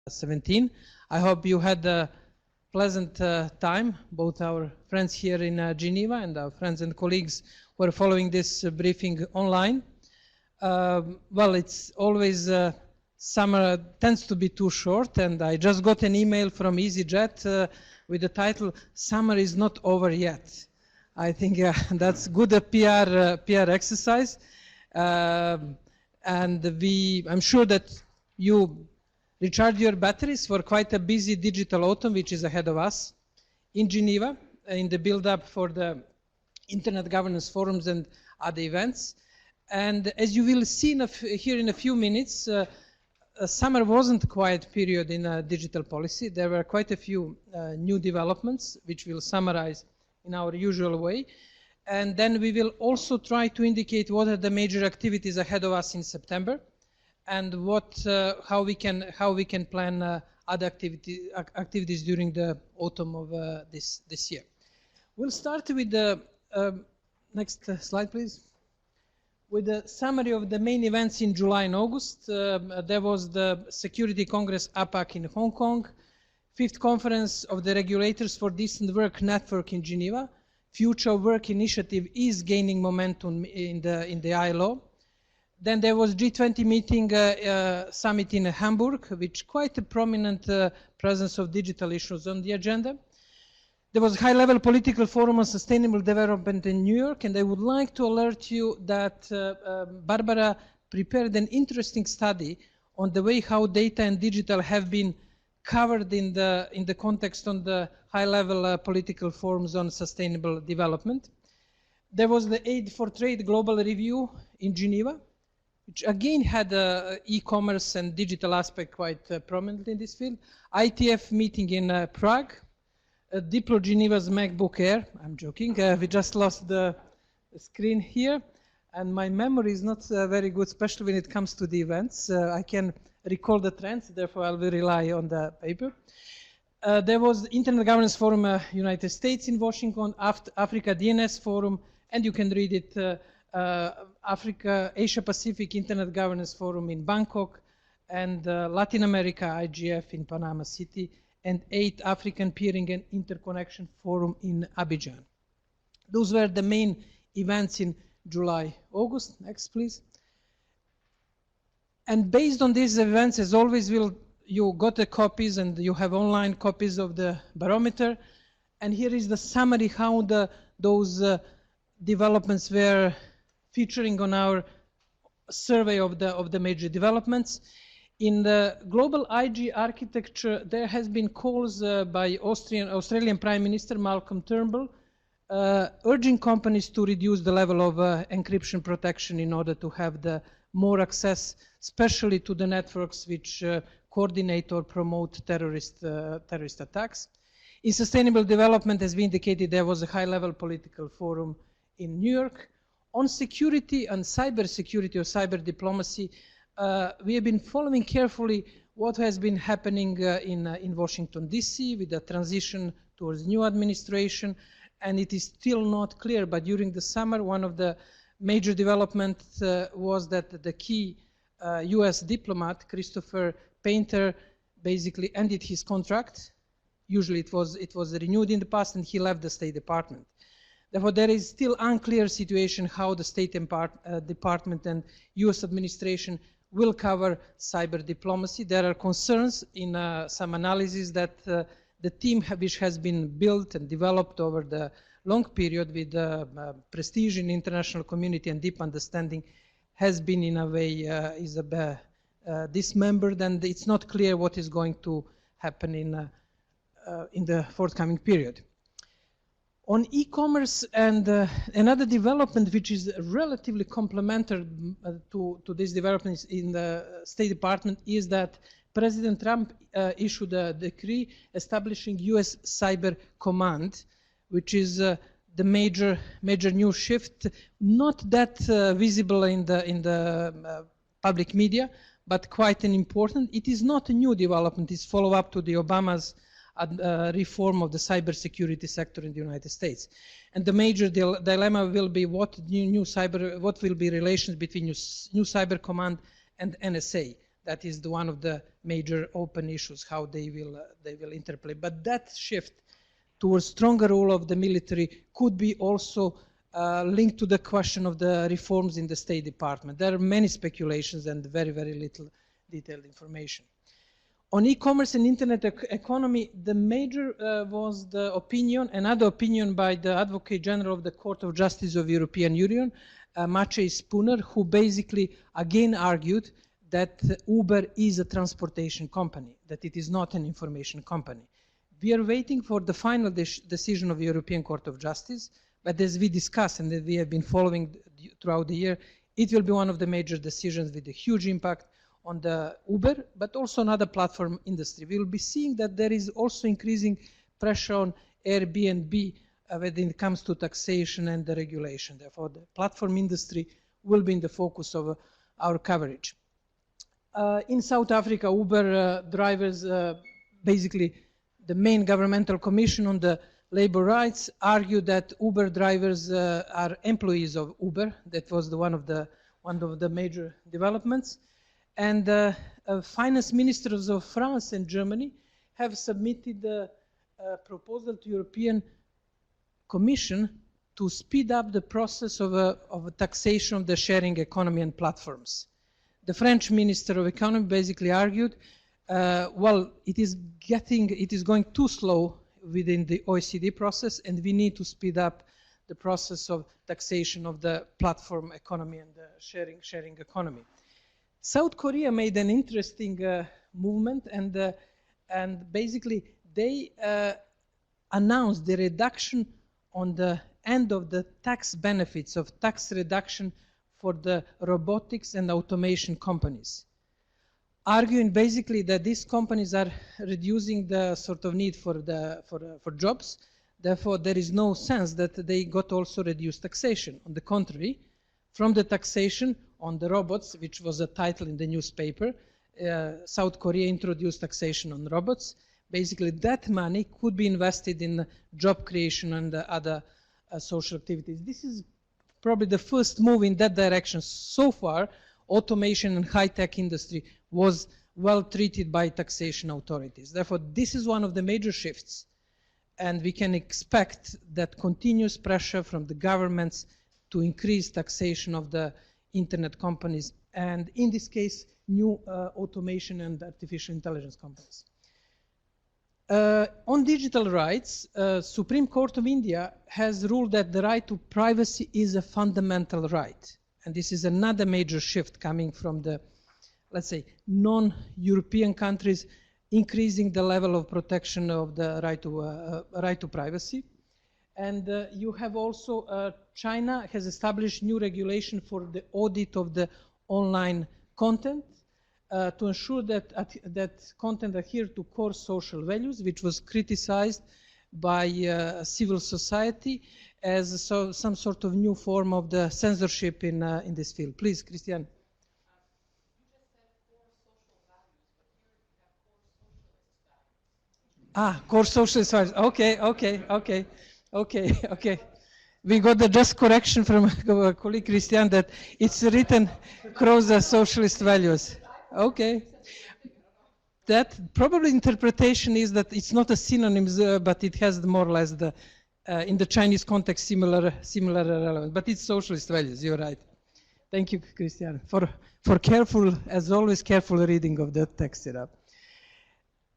17. I hope you had a pleasant time, both our friends here in Geneva and our friends and colleagues who are following this briefing online. Well, it's always summer tends to be too short, and I just got an email from EasyJet with the title "Summer is not over yet." I think that's good PR exercise, and I'm sure that you recharge your batteries for quite a busy digital autumn, which is ahead of us in Geneva, in the build-up for the Internet Governance Forums and other events. And as you will see here in a few minutes, summer wasn't a quiet period in digital policy. There were quite a few new developments, which we'll summarize in our usual way. And then we will also try to indicate what are the major activities ahead of us in September, and how we can plan other activities during the autumn of this year. We'll start with the next slide, please. With a summary of the main events in July and August. There was the Security Congress APAC in Hong Kong, 5th Conference of the Regulators for Decent Work Network in Geneva. Future Work Initiative is gaining momentum in the ILO. Then there was G20 meeting summit in Hamburg, with quite a prominent presence of digital issues on the agenda. There was a high-level political forum on sustainable development in New York, and I would like to alert you that Barbara prepared an interesting study on the way how data and digital have been covered in the context on the high-level political forums on sustainable development. There was the Aid for Trade Global Review in Geneva, which again had e-commerce and digital aspect quite prominent in this field. ITF meeting in Prague. Diplo Geneva's MacBook Air. I'm joking. We just lost the screen here, and my memory is not very good, especially when it comes to the events. I can recall the trends, therefore I will rely on the paper. There was the Internet Governance Forum United States in Washington, Africa DNS Forum, and you can read it, Africa Asia Pacific Internet Governance Forum in Bangkok, and Latin America IGF in Panama City, and 8th African Peering and Interconnection Forum in Abidjan. Those were the main events in July, August. Next, please. And based on these events, as always, you got the copies, and you have online copies of the barometer. And here is the summary how those developments were featuring on our survey of the major developments. In the global IG architecture, there has been calls by Australian Prime Minister Malcolm Turnbull urging companies to reduce the level of encryption protection in order to have the more access, especially to the networks which coordinate or promote terrorist attacks. In sustainable development, as we indicated, there was a high-level political forum in New York. On security and cyber security or cyber diplomacy, we have been following carefully what has been happening in Washington, D.C. with the transition towards new administration, and it is still not clear, but during the summer, one of the major developments was that the key U.S. diplomat, Christopher Painter, basically ended his contract. Usually it was renewed in the past, and he left the State Department. Therefore, there is still unclear situation how the State Department and U.S. administration will cover cyber diplomacy. There are concerns in some analysis that the team which has been built and developed over the long period with prestige in the international community and deep understanding has been in a way dismembered, and it's not clear what is going to happen in the forthcoming period. On e-commerce, and another development which is relatively complementary to this development in the State Department is that President Trump issued a decree establishing U.S. Cyber Command, which is the major new shift, not that visible in the public media, but quite an important. It is not a new development. It's follow-up to the Obama's reform of the cybersecurity sector in the United States. And the major dilemma will be what will be relations between new Cyber Command and NSA. That is one of the major open issues, how they will interplay. But that shift towards stronger role of the military could be also linked to the question of the reforms in the State Department. There are many speculations and very, very little detailed information. On e-commerce and internet economy, the major was the opinion, another opinion by the Advocate General of the Court of Justice of the European Union, Maciej Spooner, who basically again argued that Uber is a transportation company, that it is not an information company. We are waiting for the final decision of the European Court of Justice, but as we discussed and that we have been following throughout the year, it will be one of the major decisions with a huge impact on the Uber, but also on other platform industry. We will be seeing that there is also increasing pressure on Airbnb when it comes to taxation and the regulation. Therefore, the platform industry will be in the focus of our coverage. In South Africa, Uber drivers, basically the main governmental commission on the labor rights, argued that Uber drivers are employees of Uber. That was one of the major developments. And finance ministers of France and Germany have submitted a proposal to European Commission to speed up the process of taxation of the sharing economy and platforms. The French Minister of Economy basically argued, well, it is going too slow within the OECD process, and we need to speed up the process of taxation of the platform economy and the sharing economy. South Korea made an interesting movement, and basically they announced the reduction on the end of the tax benefits of tax reduction for the robotics and automation companies, arguing basically that these companies are reducing the sort of need for jobs. Therefore, there is no sense that they got also reduced taxation. On the contrary, from the taxation on the robots, which was a title in the newspaper, South Korea introduced taxation on robots. Basically, that money could be invested in job creation and other social activities. This is probably the first move in that direction. So far, automation and high-tech industry was well treated by taxation authorities. Therefore, this is one of the major shifts, and we can expect that continuous pressure from the governments to increase taxation of the internet companies, and in this case, new automation and artificial intelligence companies. On digital rights, Supreme Court of India has ruled that the right to privacy is a fundamental right. And this is another major shift coming from the, let's say, non-European countries, increasing the level of protection of the right to privacy. And you have also, China has established new regulation for the audit of the online content to ensure that content adhere to core social values, which was criticized by civil society as some sort of new form of the censorship in this field. Please, Christian. Core socialist values. Okay. We got the just correction from our colleague Christian that it's written across the socialist values. Okay. That probably interpretation is that it's not a synonym, but it has more or less the, in the Chinese context, similar relevance. But it's socialist values. You're right. Thank you, Christian, for careful, as always, careful reading of the text.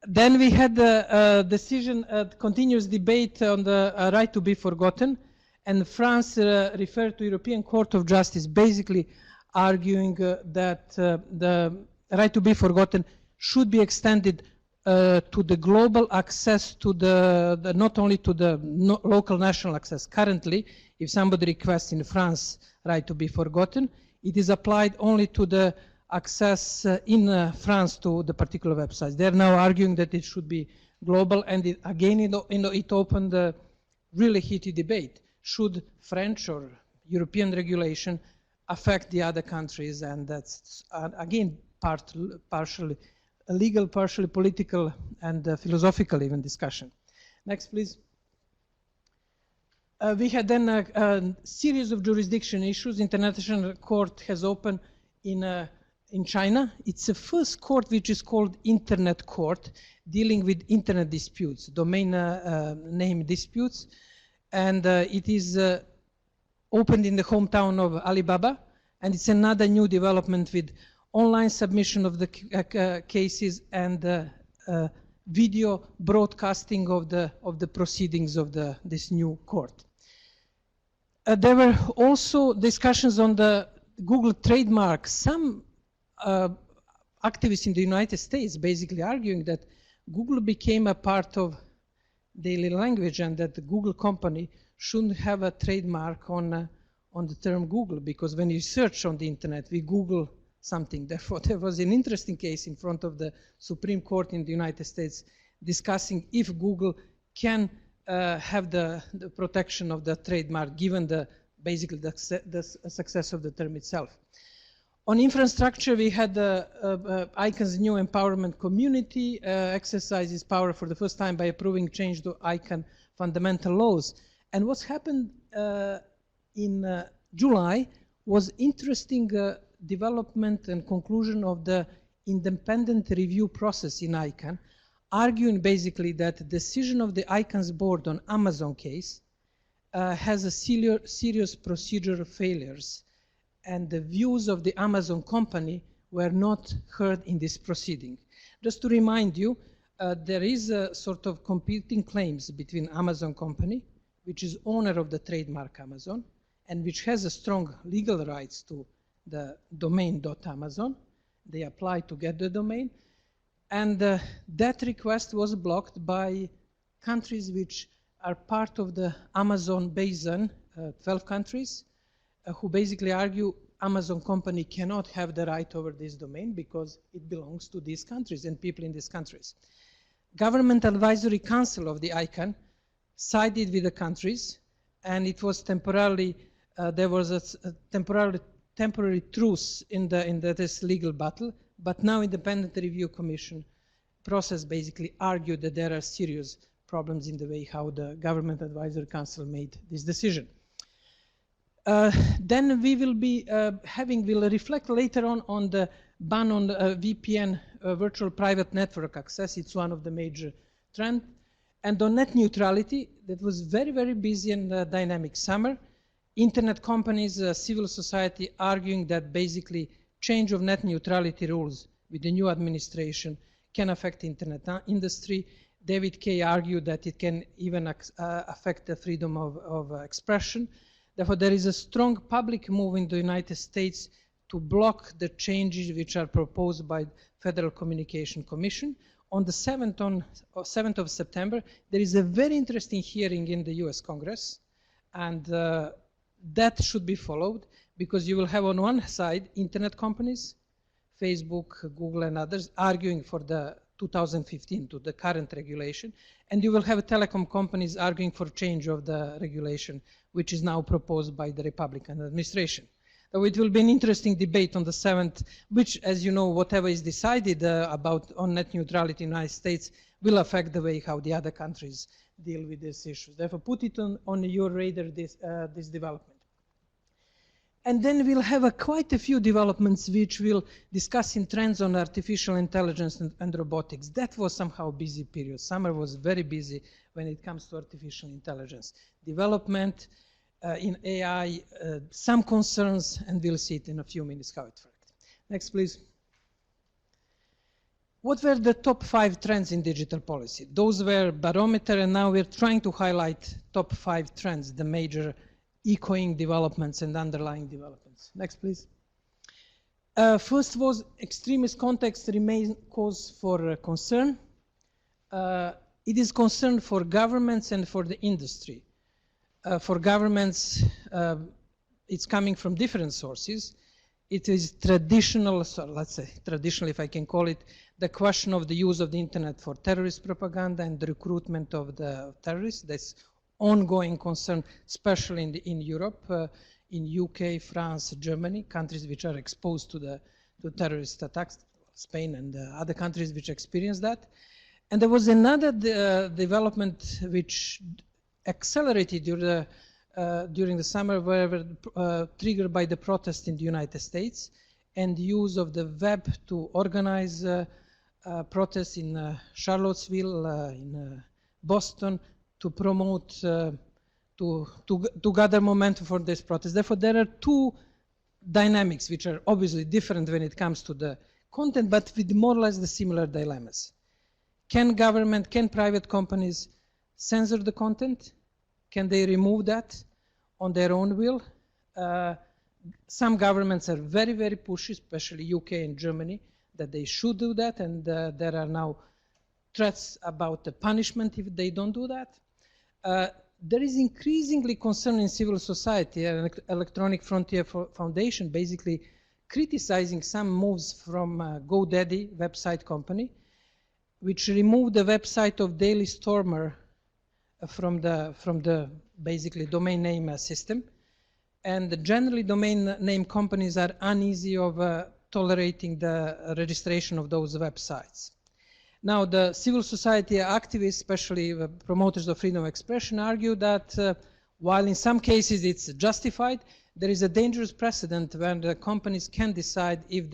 Then we had the decision, continuous debate on the right to be forgotten, and France referred to European Court of Justice, basically arguing that the right to be forgotten should be extended to the global access to the not only to the local national access. Currently, if somebody requests in France right to be forgotten, it is applied only to the access in France to the particular websites. They are now arguing that it should be global, and it opened a really heated debate. Should French or European regulation affect the other countries? And that's, again, partially legal, partially political, and philosophical even discussion. Next, please. We had then a series of jurisdiction issues. International Court has opened in in China. It's the first court which is called Internet Court, dealing with internet disputes, domain name disputes. And it is opened in the hometown of Alibaba. And it's another new development with online submission of the cases and video broadcasting of the proceedings of this new court. There were also discussions on the Google trademark. Some activists in the United States basically arguing that Google became a part of daily language and that the Google company shouldn't have a trademark on the term Google, because when you search on the internet, we Google something. Therefore, there was an interesting case in front of the Supreme Court in the United States discussing if Google can have the protection of the trademark, given basically the success of the term itself. On infrastructure, we had ICANN's new empowerment community exercise its power for the first time by approving change to ICANN fundamental laws. And what's happened in July was interesting development and conclusion of the independent review process in ICANN, arguing basically that the decision of the ICANN's board on Amazon case has a serious procedural failures, and the views of the Amazon company were not heard in this proceeding. Just to remind you, there is a sort of competing claims between Amazon company, which is owner of the trademark Amazon, and which has a strong legal rights to the domain.amazon. They apply to get the domain. And that request was blocked by countries which are part of the Amazon basin, 12 countries, who basically argue Amazon company cannot have the right over this domain because it belongs to these countries and people in these countries. Government Advisory Council of the ICANN sided with the countries, and it was temporarily, there was a temporary truce in this legal battle, but now Independent Review Commission process basically argued that there are serious problems in the way how the Government Advisory Council made this decision. Then we will be we'll reflect later on the ban on VPN, virtual private network access. It's one of the major trends. And on net neutrality, that was very, very busy and dynamic summer. Internet companies, civil society arguing that basically change of net neutrality rules with the new administration can affect internet industry. David Kay argued that it can even affect the freedom of expression. Therefore, there is a strong public move in the United States to block the changes which are proposed by the Federal Communication Commission. On the 7th of September, there is a very interesting hearing in the US Congress, and that should be followed, because you will have on one side internet companies, Facebook, Google and others, arguing for the 2015 to the current regulation, and you will have telecom companies arguing for change of the regulation, which is now proposed by the Republican administration. So it will be an interesting debate on the 7th, which, as you know, whatever is decided about on net neutrality in the United States will affect the way how the other countries deal with these issues. Therefore, put it on your radar, this development. And then we'll have quite a few developments which we'll discuss in trends on artificial intelligence and robotics. That was somehow a busy period. Summer was very busy when it comes to artificial intelligence. Development in AI, some concerns, and we'll see it in a few minutes how it worked. Next, please. What were the top 5 trends in digital policy? Those were barometer, and now we're trying to highlight top 5 trends, the major echoing developments and underlying developments. Next, please. First was extremist context remains cause for concern. It is concern for governments and for the industry. For governments, it's coming from different sources. It is traditional, so let's say traditional, if I can call it, the question of the use of the internet for terrorist propaganda and the recruitment of the terrorists. That's ongoing concern, especially in Europe, in UK, France, Germany, countries which are exposed to the terrorist attacks, Spain and other countries which experience that. And there was another development which accelerated during the summer, were triggered by the protest in the United States. and use of the web to organize protests in Charlottesville, in Boston, to promote, to gather momentum for this protest. Therefore, there are two dynamics which are obviously different when it comes to the content, but with more or less the similar dilemmas. Can government, can private companies censor the content? Can they remove that on their own will? Some governments are very, very pushy, especially UK and Germany, that they should do that, and there are now threats about the punishment if they don't do that. There is increasingly concern in civil society, and Electronic Frontier Foundation basically criticizing some moves from GoDaddy website company, which removed the website of Daily Stormer from the basically domain name system. And generally domain name companies are uneasy of tolerating the registration of those websites. Now, the civil society activists, especially promoters of freedom of expression, argue that while in some cases it's justified, there is a dangerous precedent when the companies can decide if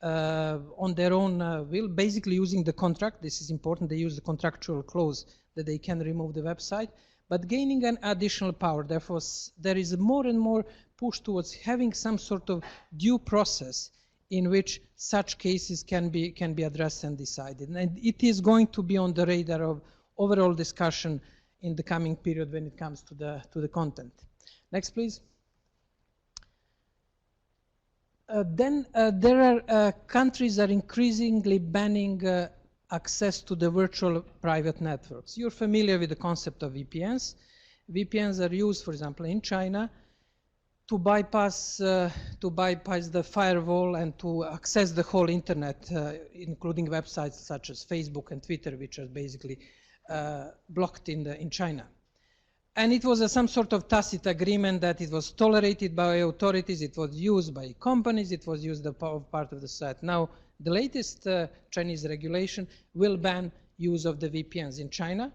on their own will, basically using the contract. This is important, they use the contractual clause that they can remove the website, but gaining an additional power. Therefore, there is more and more push towards having some sort of due process in which such cases can be addressed and decided. And it is going to be on the radar of overall discussion in the coming period when it comes to the content. Next, please. Then there are countries that are increasingly banning access to the virtual private networks. You're familiar with the concept of VPNs. VPNs are used, for example, in China to bypass the firewall and to access the whole internet, including websites such as Facebook and Twitter, which are basically blocked in China. And it was some sort of tacit agreement that it was tolerated by authorities, it was used by companies, it was used as part of the site. Now, the latest Chinese regulation will ban use of the VPNs in China.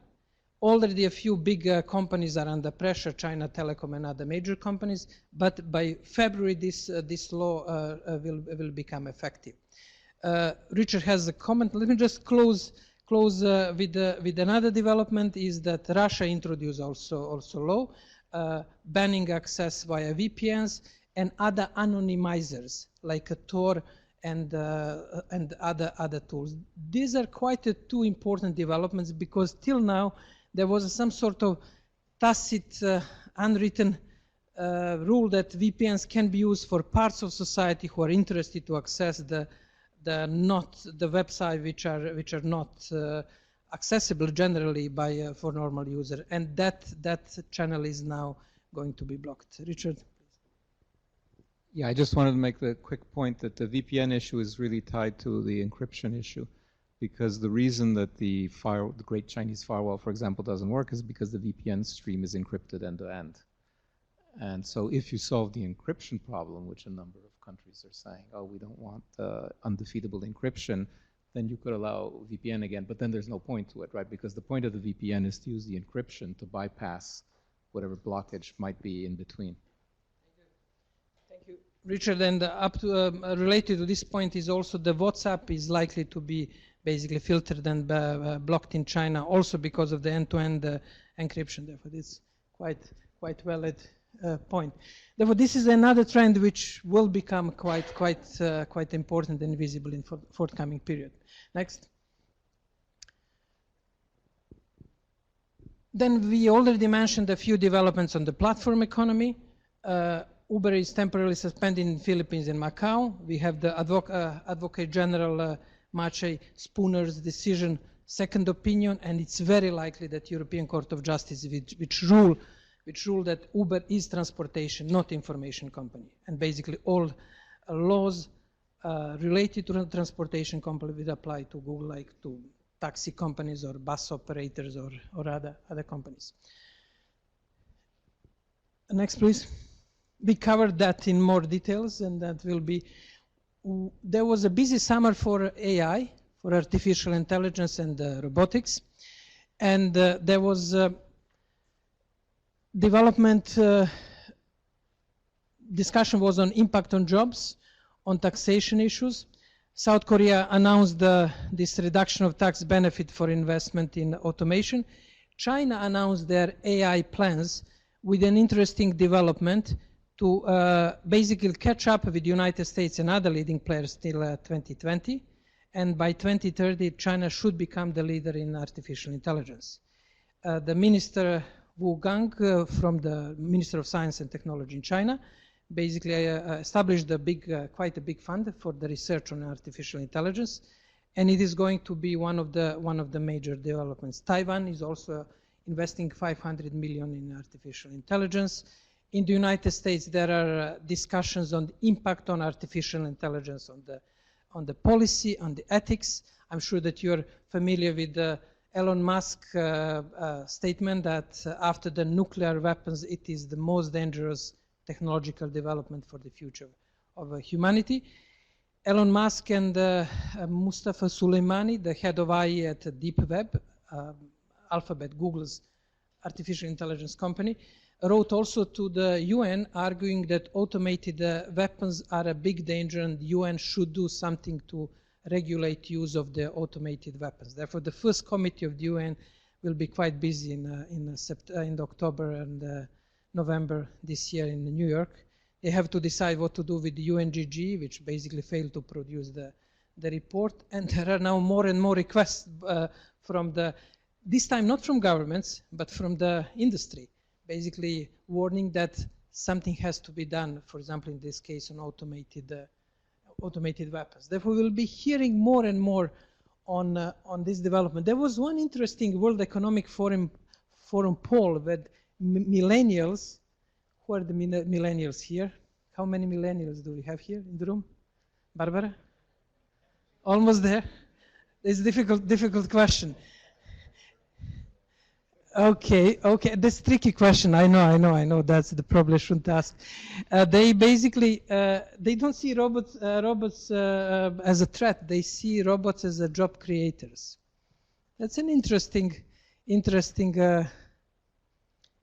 Already a few big companies are under pressure, China Telecom and other major companies, but by February this law will become effective. Richard has a comment. Let me just close with another development is that Russia introduced also law banning access via VPNs and other anonymizers like Tor and other tools. These are quite two important developments because till now there was some sort of tacit, unwritten rule that VPNs can be used for parts of society who are interested to access the website which are not accessible generally by for normal user, and that channel is now going to be blocked. Richard, please. Yeah, I just wanted to make the quick point that the VPN issue is really tied to the encryption issue, because the reason that the Great Chinese Firewall, for example, doesn't work is because the VPN stream is encrypted end to end. And so if you solve the encryption problem, which a number of countries are saying, oh, we don't want undefeatable encryption, then you could allow VPN again, but then there's no point to it, right? Because the point of the VPN is to use the encryption to bypass whatever blockage might be in between. Thank you, Richard. And up to related to this point is also the WhatsApp is likely to be basically filtered and blocked in China, also because of the end-to-end encryption. Therefore, it's quite valid point. Therefore, this is another trend which will become quite important and visible in forthcoming period. Next. Then we already mentioned a few developments on the platform economy. Uber is temporarily suspended in the Philippines and Macau. We have the Advocate General Maciej Spooner's decision, second opinion, and it's very likely that European Court of Justice which rule that Uber is transportation, not information company. And basically all laws related to transportation company will apply to Google, like to taxi companies or bus operators or other companies. Next, please. We covered that in more details, and that will be, there was a busy summer for AI, for artificial intelligence and robotics, and there was development discussion was on impact on jobs, on taxation issues. South Korea announced this reduction of tax benefit for investment in automation. China announced their AI plans with an interesting development to basically catch up with the United States and other leading players till 2020. And by 2030, China should become the leader in artificial intelligence. The Minister Wu Gang from the Minister of Science and Technology in China basically established quite a big fund for the research on artificial intelligence, and it is going to be one of the major developments. Taiwan is also investing 500 million in artificial intelligence. In the United States, there are discussions on the impact on artificial intelligence on the policy, on the ethics. I'm sure that you're familiar with the Elon Musk statement that after the nuclear weapons, it is the most dangerous technological development for the future of humanity. Elon Musk and Mustafa Soleimani, the head of AI at Deep Web, Alphabet, Google's artificial intelligence company, wrote also to the UN arguing that automated weapons are a big danger and the UN should do something to regulate use of the automated weapons. Therefore, the first committee of the UN will be quite busy in October and November this year in New York. They have to decide what to do with the UNGG, which basically failed to produce the report. And there are now more and more requests from this time not from governments, but from the industry, basically warning that something has to be done, for example, in this case, on automated weapons. Therefore, we'll be hearing more and more on this development. There was one interesting World Economic Forum poll with millennials. Who are the millennials here? How many millennials do we have here in the room? Barbara? Almost there? It's a difficult question. Okay. That's a tricky question. I know. That's the probably shouldn't ask. They basically they don't see robots as a threat. They see robots as job creators. That's an interesting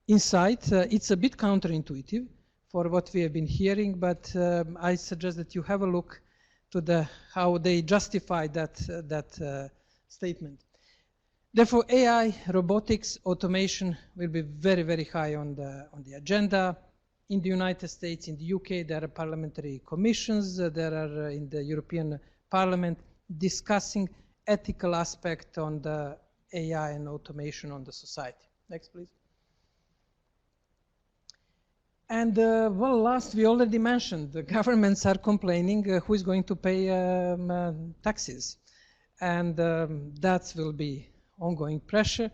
insight. It's a bit counterintuitive for what we have been hearing, but I suggest that you have a look to how they justify that statement. Therefore, AI, robotics, automation will be very, very high on the agenda. In the United States, in the UK, there are parliamentary commissions. There are in the European Parliament discussing ethical aspect on the AI and automation on the society. Next, please. And last we already mentioned, the governments are complaining who is going to pay taxes. And that will be ongoing pressure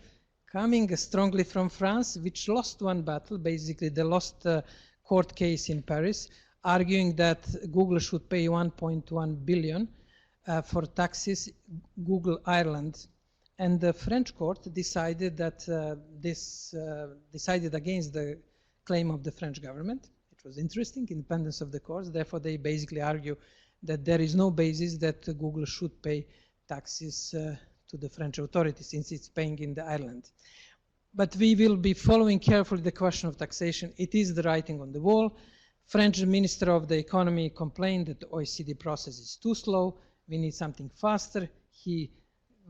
coming strongly from France, which lost one battle. Basically, they lost a court case in Paris, arguing that Google should pay 1.1 billion for taxes, Google Ireland. And the French court decided that decided against the claim of the French government. It was interesting, independence of the courts. Therefore, they basically argue that there is no basis that Google should pay taxes to the French authorities since it's paying in the Ireland. But we will be following carefully the question of taxation. It is the writing on the wall. French Minister of the Economy complained that the OECD process is too slow. We need something faster. He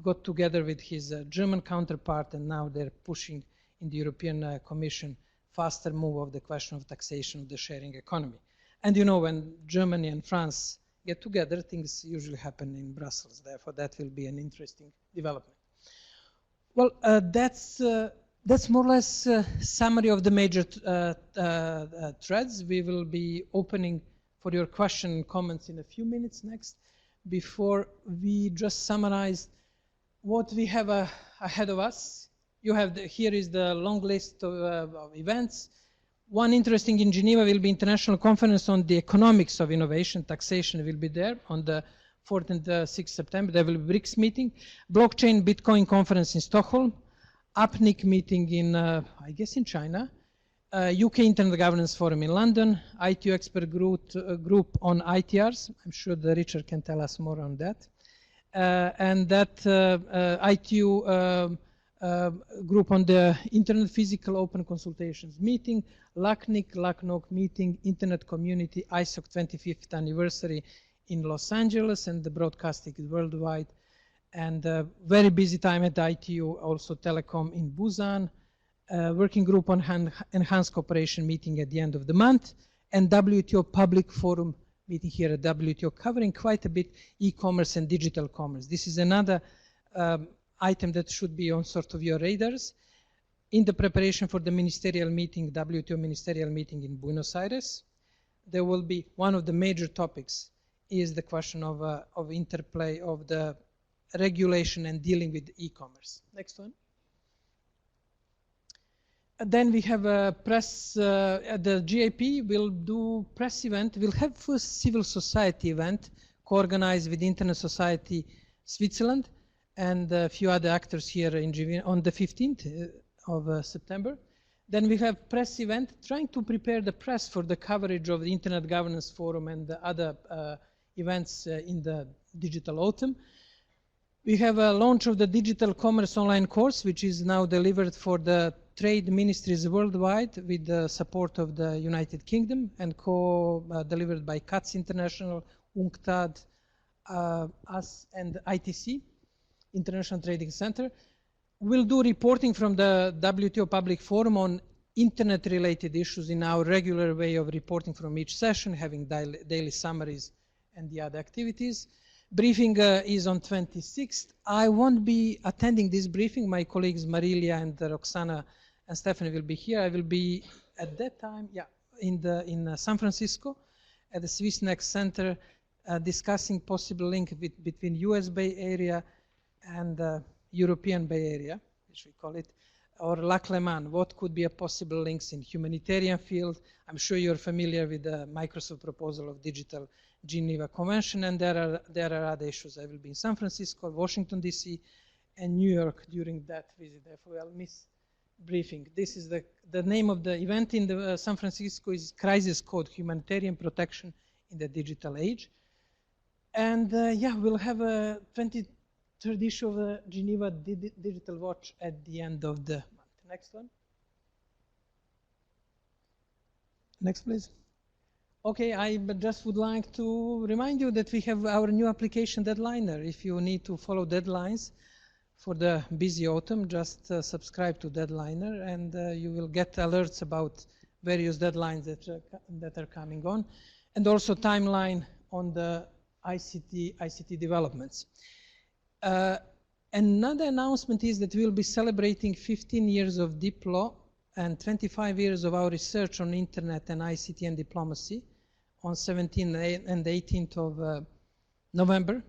got together with his German counterpart, and now they're pushing in the European Commission faster move of the question of taxation of the sharing economy. And you know, when Germany and France get together, things usually happen in Brussels. Therefore, that will be an interesting development. Well, that's more or less a summary of the major threads. We will be opening for your question and comments in a few minutes next. Before we just summarize what we have ahead of us. You have here is the long list of events. One interesting in Geneva will be International Conference on the Economics of Innovation. Taxation will be there on the 4th and 6th September. There will be BRICS meeting. Blockchain Bitcoin Conference in Stockholm. APNIC meeting in, I guess in China. UK Internet Governance Forum in London. ITU expert group on ITRs. I'm sure that Richard can tell us more on that. And that ITU group on the Internet Physical Open Consultations meeting, LACNIC meeting, Internet Community, ISOC 25th anniversary in Los Angeles, and the broadcasting is worldwide. And very busy time at ITU, also telecom in Busan, working group on enhanced cooperation meeting at the end of the month, and WTO public forum meeting here at WTO, covering quite a bit e-commerce and digital commerce. This is another item that should be on sort of your radars. In the preparation for the ministerial meeting, WTO ministerial meeting in Buenos Aires, there will be one of the major topics is the question of interplay of the regulation and dealing with e-commerce. Next one. Then we have a press, the GIP will do press event. We'll have first civil society event co-organized with Internet Society Switzerland and a few other actors here in Geneva on the 15th of September. Then we have press event trying to prepare the press for the coverage of the Internet Governance Forum and the other events in the digital autumn. We have a launch of the digital commerce online course, which is now delivered for the trade ministries worldwide with the support of the United Kingdom and co-delivered by CATS International, UNCTAD, us and ITC, International Trading Center. We'll do reporting from the WTO Public Forum on internet-related issues in our regular way of reporting from each session, having daily summaries and the other activities. Briefing is on 26th. I won't be attending this briefing. My colleagues Marilia and Roxana and Stephanie will be here. I will be at that time, in San Francisco at the Swiss Next Center, discussing possible link between US Bay Area and European Bay Area, which we call it, or Lac Léman. What could be a possible links in humanitarian field? I'm sure you're familiar with the Microsoft proposal of digital Geneva Convention, and there are other issues. I will be in San Francisco, Washington, D.C., and New York during that visit. Therefore, I'll miss briefing. This is the name of the event in the San Francisco is Crisis Code, Humanitarian Protection in the Digital Age. And we'll have a 23rd issue of the Geneva Digital Watch at the end of the month. Next one. Next, please. Okay, I just would like to remind you that we have our new application deadliner. If you need to follow deadlines for the busy autumn, just subscribe to deadliner and you will get alerts about various deadlines that are coming on, and also timeline on the ICT developments. Another announcement is that we'll be celebrating 15 years of Diplo and 25 years of our research on internet and ICT and diplomacy on 17th and 18th of November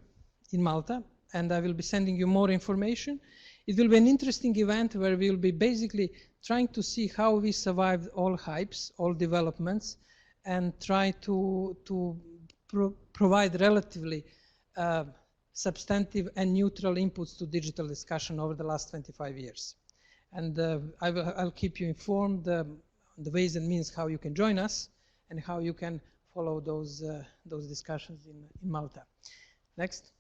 in Malta, and I will be sending you more information. It will be an interesting event where we will be basically trying to see how we survived all hypes, all developments, and try to provide relatively substantive and neutral inputs to digital discussion over the last 25 years. And I'll keep you informed the ways and means how you can join us and how you can follow those discussions in Malta. Next.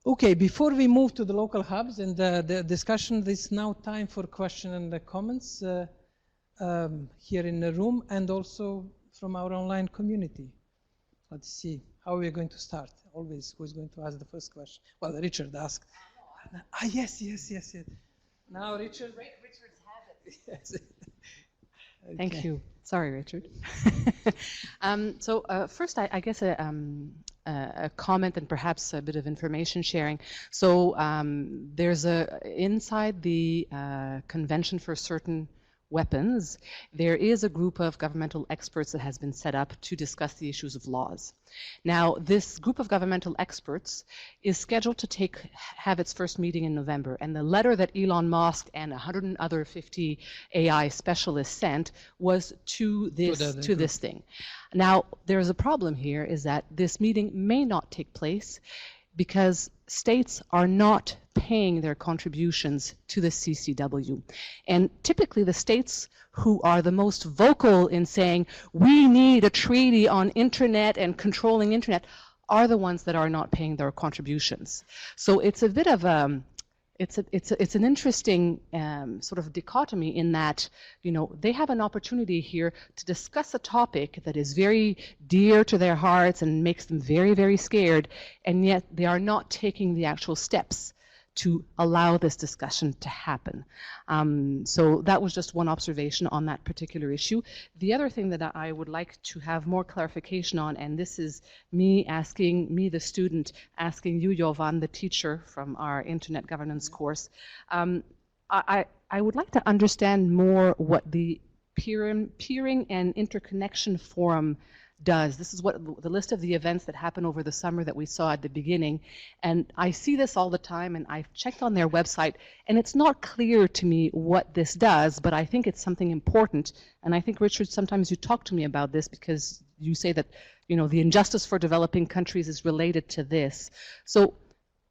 Okay, before we move to the local hubs and the discussion, it's now time for questions and comments here in the room and also from our online community. Let's see how we're going to start. Always, who's going to ask the first question? Well, Richard asked. Yes. Now, Richard. Richard's habit. Yes. Okay. Thank you. Sorry, Richard. First, I guess a comment and perhaps a bit of information sharing. So there's inside the Convention for Certain Weapons, there is a group of governmental experts that has been set up to discuss the issues of laws. Now, this group of governmental experts is scheduled to have its first meeting in November, and the letter that Elon Musk and 150 AI specialists sent was to this thing. Now, there's a problem here, is that this meeting may not take place because states are not paying their contributions to the CCW. And typically the states who are the most vocal in saying, we need a treaty on internet and controlling internet, are the ones that are not paying their contributions. So it's a bit of It's an interesting sort of dichotomy in that, you know, they have an opportunity here to discuss a topic that is very dear to their hearts and makes them very, very scared, and yet they are not taking the actual steps to allow this discussion to happen. So that was just one observation on that particular issue. The other thing that I would like to have more clarification on, and this is me, the student, asking you, Jovan, the teacher from our Internet Governance course, I would like to understand more what the peering and interconnection forum does. This is what the list of the events that happen over the summer that we saw at the beginning, and I see this all the time, and I've checked on their website, and it's not clear to me what this does, but I think it's something important. And I think, Richard, sometimes you talk to me about this because you say that, you know, the injustice for developing countries is related to this. So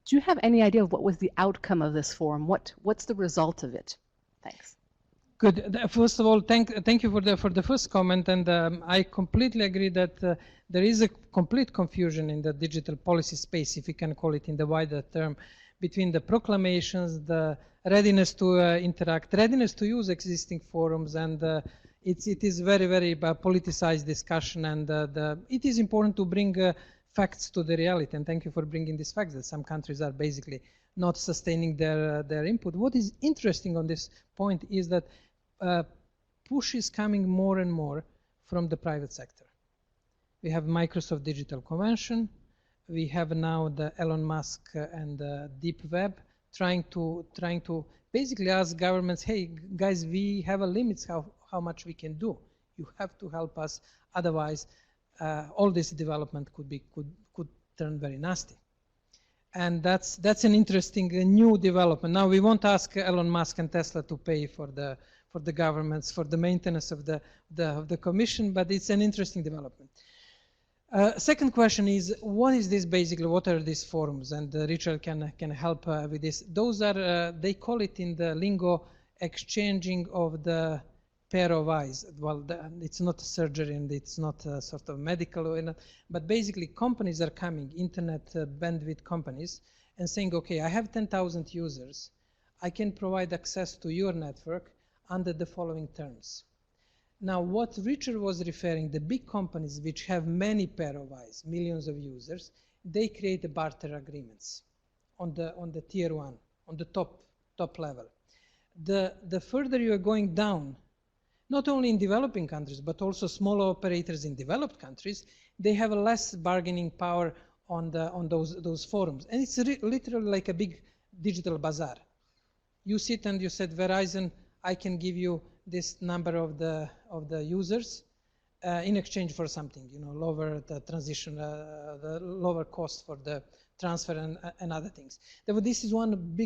do you have any idea of what was the outcome of this forum? What's the result of it? Thanks. Good. First of all, thank you for the first comment, and I completely agree that there is a complete confusion in the digital policy space, if you can call it in the wider term, between the proclamations, the readiness to interact, readiness to use existing forums, and it is very, very politicized discussion, and it is important to bring facts to the reality, and thank you for bringing these facts that some countries are basically not sustaining their input. What is interesting on this point is that push is coming more and more from the private sector. We have Microsoft Digital Convention. We have now the Elon Musk and Deep Web trying to basically ask governments, hey guys, we have a limits how much we can do. You have to help us, otherwise all this development could turn very nasty. And that's an interesting new development. Now we won't ask Elon Musk and Tesla to pay for the governments for the maintenance of the commission, but it's an interesting development. Second question is, what is this basically? What are these forums? And Richard can help with this. Those are they call it in the lingo exchanging of the pair of eyes. Well, it's not surgery and it's not sort of medical, but basically companies are coming, internet bandwidth companies, and saying, okay, I have 10,000 users. I can provide access to your network under the following terms. Now, what Richard was referring, the big companies which have many pair of eyes, millions of users, they create the barter agreements on the tier one, on the top level. The further you are going down, not only in developing countries, but also smaller operators in developed countries, they have a less bargaining power on those forums. And it's literally like a big digital bazaar. You sit and you said, Verizon, I can give you this number of the users in exchange for something, you know, lower the transition, the lower cost for the transfer and other things. Therefore, this is one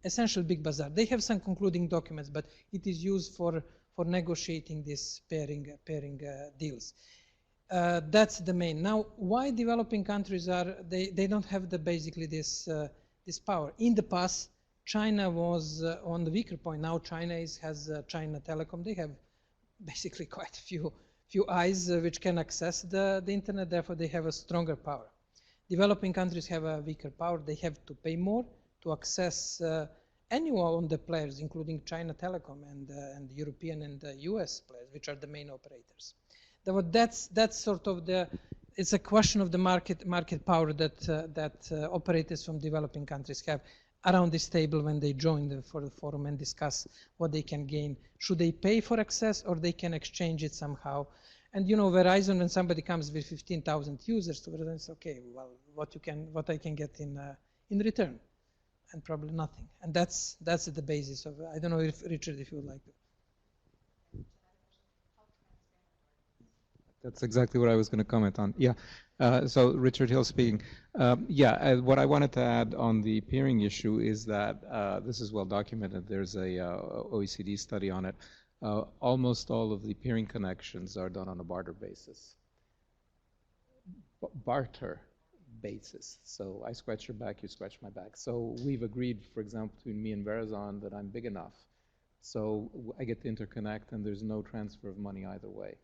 essential big bazaar. They have some concluding documents, but it is used for negotiating these pairing deals. That's the main. Now, why developing countries they don't have basically this power? In the past, China was on the weaker point. Now China has China Telecom. They have basically quite a few eyes which can access the internet. Therefore, they have a stronger power. Developing countries have a weaker power. They have to pay more to access any of the players, including China Telecom and European and US players, which are the main operators. Therefore, that's sort of it's a question of the market power that operators from developing countries have around this table when they join for the forum and discuss what they can gain. Should they pay for access or they can exchange it somehow? And you know, Verizon, when somebody comes with 15,000 users to Verizon, it's okay, well, what I can get in return, and probably nothing. And that's the basis of it. I don't know if Richard, if you would like to. That's exactly what I was going to comment on. Yeah. So Richard Hill speaking. What I wanted to add on the peering issue is that this is well documented. There's a OECD study on it. Almost all of the peering connections are done on a barter basis. Barter basis. So I scratch your back, you scratch my back. So we've agreed, for example, between me and Verizon that I'm big enough. So I get to interconnect and there's no transfer of money either way.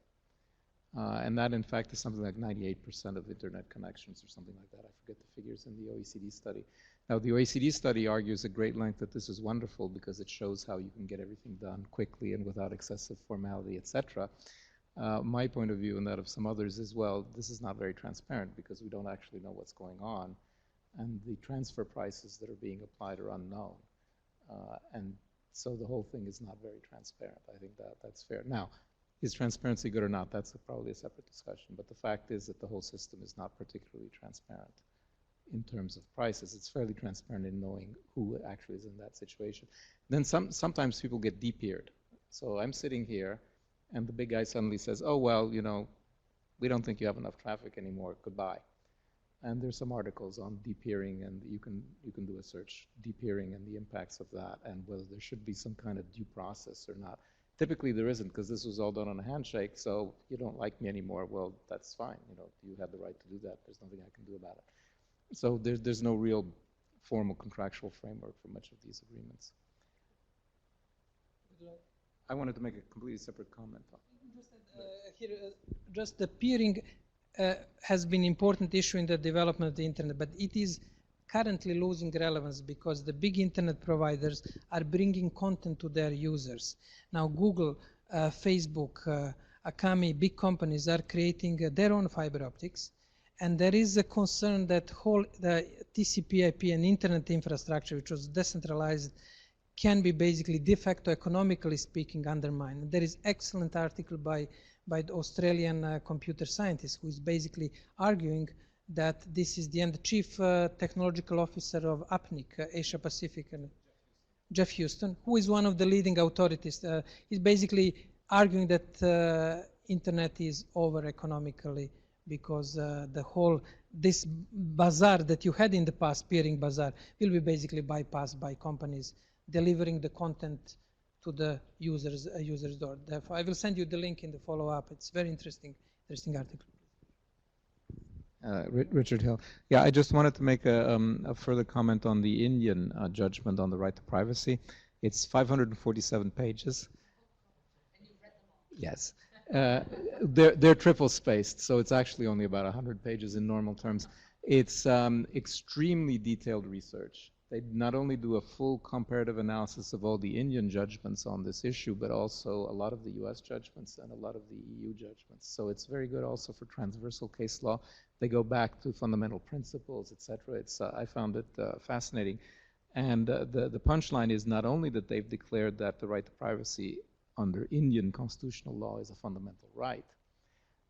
And that, in fact, is something like 98% of internet connections or something like that. I forget the figures in the OECD study. Now, the OECD study argues at great length that this is wonderful because it shows how you can get everything done quickly and without excessive formality, etc. My point of view and that of some others is, well, this is not very transparent because we don't actually know what's going on, and the transfer prices that are being applied are unknown. And so the whole thing is not very transparent. I think that's fair. Now, is transparency good or not? That's probably a separate discussion. But the fact is that the whole system is not particularly transparent in terms of prices. It's fairly transparent in knowing who actually is in that situation. Then sometimes people get de-peered. So I'm sitting here, and the big guy suddenly says, oh, well, you know, we don't think you have enough traffic anymore. Goodbye. And there's some articles on de-peering, and you can do a search, de-peering and the impacts of that, and whether there should be some kind of due process or not. Typically there isn't, because this was all done on a handshake, so you don't like me anymore. Well, that's fine. You know, you had the right to do that. There's nothing I can do about it. So there's no real formal contractual framework for much of these agreements. I wanted to make a completely separate comment on just the peering has been an important issue in the development of the internet, but it is currently losing relevance because the big internet providers are bringing content to their users. Now Google, Facebook, Akami, big companies are creating their own fiber optics, and there is a concern that the TCP/IP and internet infrastructure, which was decentralized, can be basically de facto, economically speaking, undermined. There is excellent article by the Australian computer scientist who is basically arguing that this is the end. The chief technological officer of APNIC, Asia Pacific, and Jeff Houston, who is one of the leading authorities, is basically arguing that internet is over economically because this bazaar that you had in the past, peering bazaar, will be basically bypassed by companies delivering the content to the user's door. Therefore, I will send you the link in the follow-up. It's very interesting article. Richard Hill. Yeah, I just wanted to make a further comment on the Indian judgment on the right to privacy. It's 547 pages. And you've read them all? Yes. They're triple-spaced, so it's actually only about 100 pages in normal terms. It's extremely detailed research. They not only do a full comparative analysis of all the Indian judgments on this issue, but also a lot of the US judgments and a lot of the EU judgments. So it's very good also for transversal case law. They go back to fundamental principles, etc. I found it fascinating. And the punchline is not only that they've declared that the right to privacy under Indian constitutional law is a fundamental right,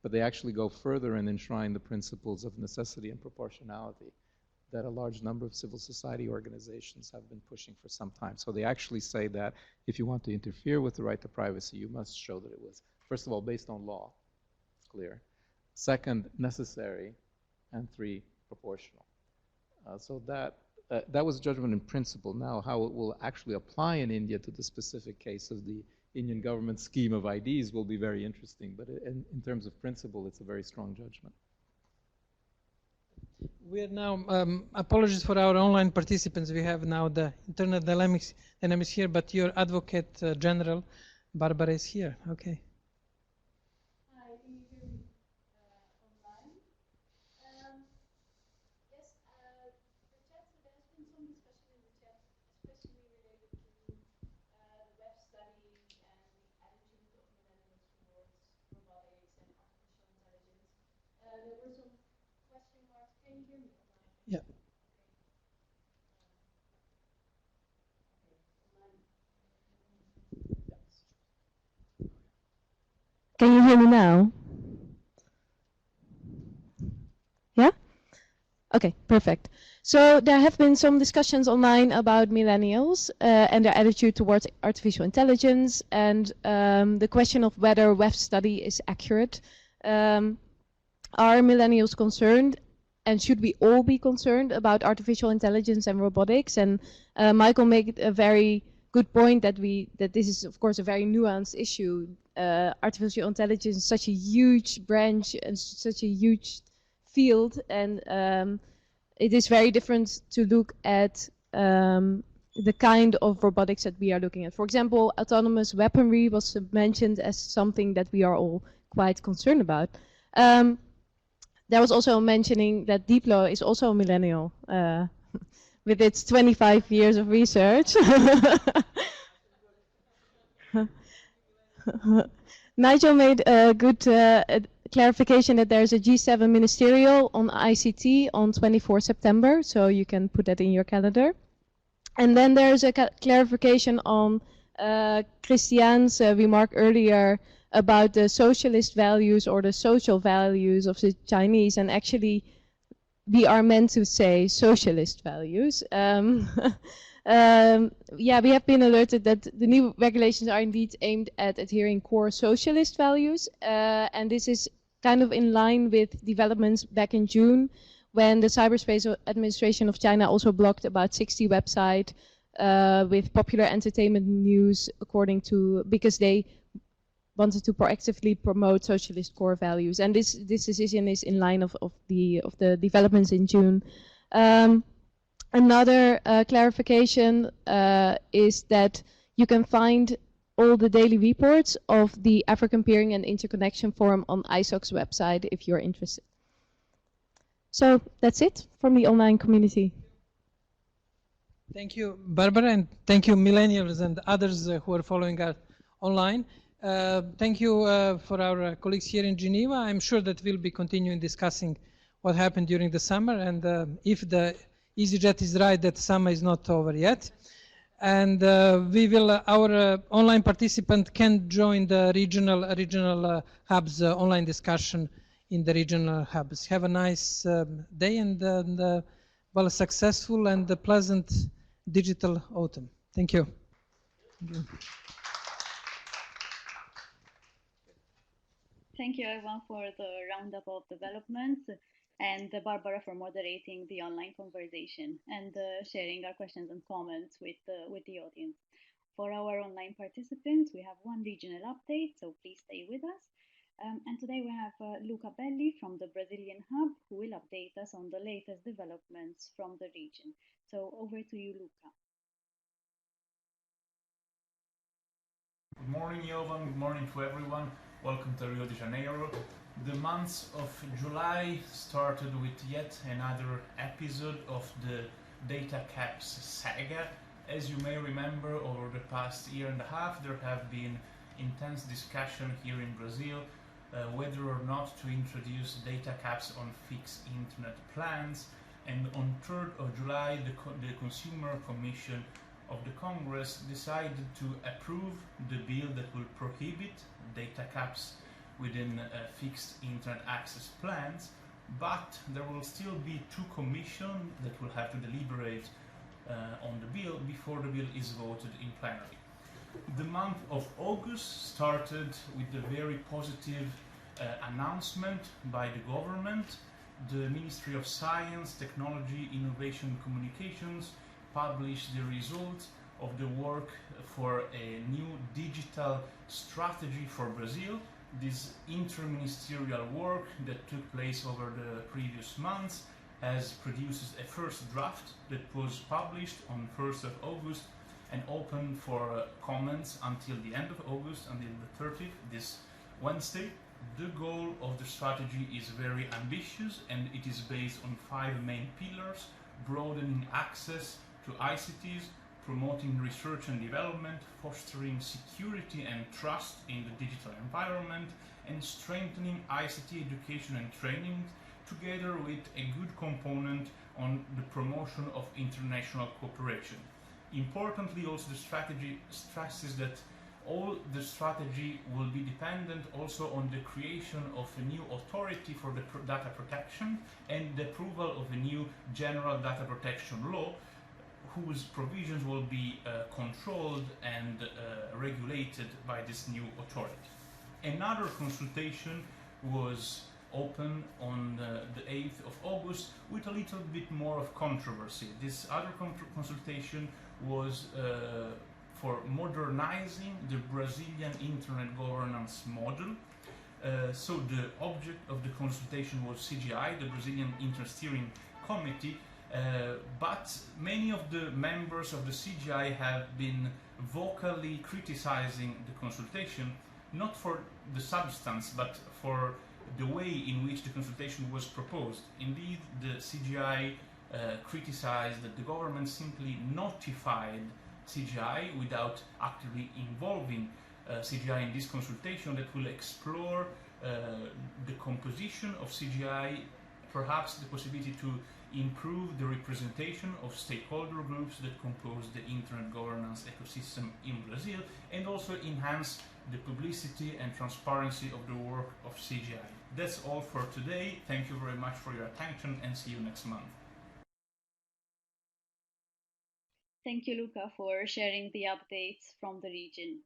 but they actually go further and enshrine the principles of necessity and proportionality that a large number of civil society organizations have been pushing for some time. So they actually say that if you want to interfere with the right to privacy, you must show that it was, first of all, based on law, it's clear. Second, necessary, and three, proportional. So that was a judgment in principle. Now, how it will actually apply in India to the specific case of the Indian government scheme of IDs will be very interesting. But in terms of principle, it's a very strong judgment. We are now, apologies for our online participants, we have now the internal dynamics here, but your advocate general, Barbara, is here. Okay. Hi, can you hear me online? Yes, the chat, so there's been some discussion in the chat, especially related to the web study and the attitude of millennials towards robotics and artificial intelligence. There were some question marks. Can you hear me online? Yeah. Can you hear me now? Yeah? Okay, perfect. So there have been some discussions online about millennials and their attitude towards artificial intelligence and the question of whether web study is accurate. Are millennials concerned, and should we all be concerned about artificial intelligence and robotics? And Michael made a very good point that this is, of course, a very nuanced issue. Artificial intelligence is such a huge branch and such a huge field, and it is very different to look at the kind of robotics that we are looking at. For example, autonomous weaponry was mentioned as something that we are all quite concerned about. There was also mentioning that Diplo is also a millennial. with its 25 years of research. Nigel made a good clarification that there's a G7 ministerial on ICT on 24 September, so you can put that in your calendar. And then there's a clarification on Christiane's remark earlier about the socialist values or the social values of the Chinese, and actually we are meant to say socialist values. Yeah, we have been alerted that the new regulations are indeed aimed at adhering core socialist values, and this is kind of in line with developments back in June, when the Cyberspace Administration of China also blocked about 60 websites with popular entertainment news, because they wanted to proactively promote socialist core values, and this decision is in line of the developments in June. Another clarification is that you can find all the daily reports of the African Peering and Interconnection Forum on ISOC's website if you're interested. So that's it from the online community. Thank you, Barbara, and thank you, millennials and others who are following us online. Thank you for our colleagues here in Geneva. I'm sure that we'll be continuing discussing what happened during the summer, and if the EasyJet is right, that summer is not over yet. And we will, our online participant can join the regional hubs online discussion in the regional hubs. Have a nice day and well, a successful and a pleasant digital autumn. Thank you. Thank you. Thank you everyone for the roundup of developments, and Barbara for moderating the online conversation and sharing our questions and comments with the audience. For our online participants, we have one regional update, so please stay with us. And today we have Luca Belli from the Brazilian Hub, who will update us on the latest developments from the region. So over to you, Luca. Good morning, Jovan. Good morning to everyone. Welcome to Rio de Janeiro. The month of July started with yet another episode of the data caps saga. As you may remember, over the past year and a half, there have been intense discussion here in Brazil whether or not to introduce data caps on fixed internet plans. And on 3rd of July, the Consumer Commission of the Congress decided to approve the bill that will prohibit data caps within fixed internet access plans, but there will still be 2 commissions that will have to deliberate on the bill before the bill is voted in plenary. The month of August started with a very positive announcement by the government. The Ministry of Science, Technology, Innovation and Communications published the results of the work for a new digital strategy for Brazil. This interministerial work that took place over the previous months has produced a first draft that was published on 1st of August and open for comments until the end of August, until the 30th, this Wednesday. The goal of the strategy is very ambitious, and it is based on 5 main pillars: broadening access to ICTs, promoting research and development, fostering security and trust in the digital environment, and strengthening ICT education and training, together with a good component on the promotion of international cooperation. Importantly, also the strategy stresses that all the strategy will be dependent also on the creation of a new authority for the data protection and the approval of a new general data protection law, whose provisions will be controlled and regulated by this new authority. Another consultation was open on the 8th of August with a little bit more of controversy. This other consultation was for modernizing the Brazilian internet governance model. So the object of the consultation was CGI, the Brazilian Internet Steering Committee, but many of the members of the CGI have been vocally criticizing the consultation, not for the substance, but for the way in which the consultation was proposed. Indeed, the CGI criticized that the government simply notified CGI without actively involving CGI in this consultation that will explore the composition of CGI, perhaps the possibility to improve the representation of stakeholder groups that compose the internet governance ecosystem in Brazil, and also enhance the publicity and transparency of the work of CGI. That's all for today. Thank you very much for your attention, and see you next month. Thank you, Luca, for sharing the updates from the region.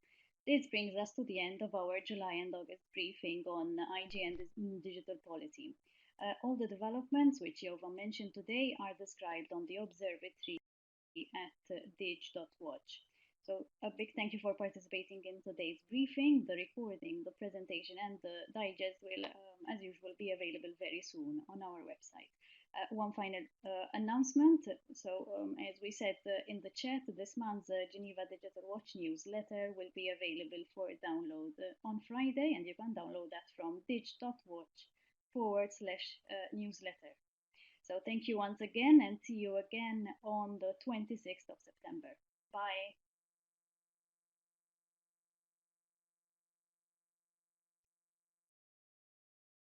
This brings us to the end of our July and August briefing on IG and digital policy. All the developments which Jovan mentioned today are described on the observatory at dig.watch. So a big thank you for participating in today's briefing. The recording, the presentation, and the digest will, as usual, be available very soon on our website. One final announcement. So, as we said in the chat, this month's Geneva Digital Watch newsletter will be available for download on Friday, and you can download that from dig.watch/newsletter. So thank you once again, and see you again on the 26th of September. Bye.